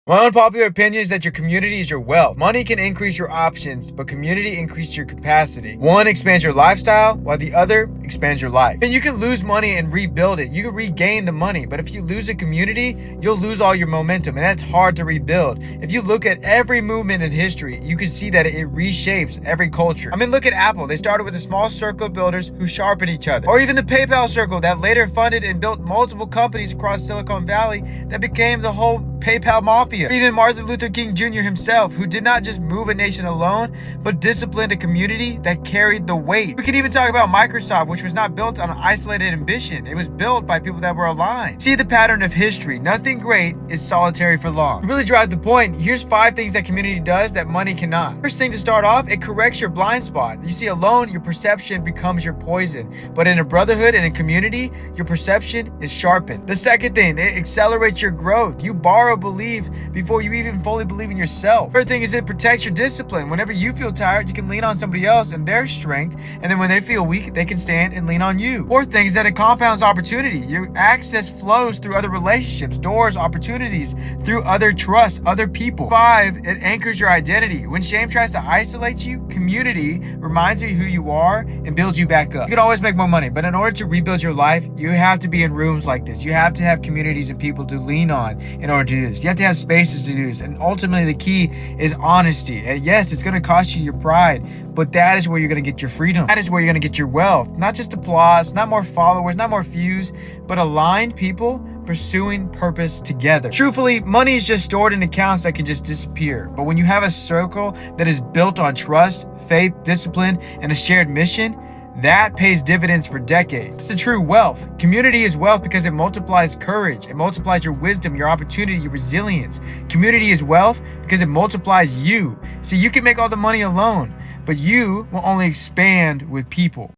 My unpopular opinion is that your community is your wealth. Money can increase your options, but community increases your capacity. One expands your lifestyle, while the other expands your life. And you can lose money and rebuild it. You can regain the money, but if you lose a community, you'll lose all your momentum, and that's hard to rebuild. If you look at every movement in history, you can see that it reshapes every culture. I mean, look at Apple. They started with a small circle of builders who sharpen each other. Or even the PayPal circle that later funded and built multiple companies across Silicon Valley that became the whole PayPal mafia. Even Martin Luther King Jr. himself, who did not just move a nation alone, but disciplined a community that carried the weight. We can even talk about Microsoft, which was not built on an isolated ambition. It was built by people that were aligned. See the pattern of history. Nothing great is solitary for long. To really drive the point, here's 5 things that community does that money cannot. First thing to start off, it corrects your blind spot. You see, alone, your perception becomes your poison. But in a brotherhood and a community, your perception is sharpened. The second thing, it accelerates your growth. You borrow belief before you even fully believe in yourself. Third thing is it protects your discipline. Whenever you feel tired, you can lean on somebody else and their strength, and then when they feel weak, they can stand and lean on you. Fourth thing is that it compounds opportunity. Your access flows through other relationships, doors, opportunities, through other trust, other people. 5, it anchors your identity. When shame tries to isolate you, community reminds you who you are and builds you back up. You can always make more money, but in order to rebuild your life, you have to be in rooms like this. You have to have communities and people to lean on in order to do this. You have to have spaces to do this. And ultimately, the key is honesty. And yes, it's going to cost you your pride, but that is where you're going to get your freedom. That is where you're going to get your wealth. Not just applause, not more followers, not more views, but aligned people pursuing purpose together. Truthfully, money is just stored in accounts that can just disappear. But when you have a circle that is built on trust, faith, discipline, and a shared mission, that pays dividends for decades. It's the true wealth. Community is wealth because it multiplies courage. It multiplies your wisdom, your opportunity, your resilience. Community is wealth because it multiplies you. See, you can make all the money alone, but you will only expand with people.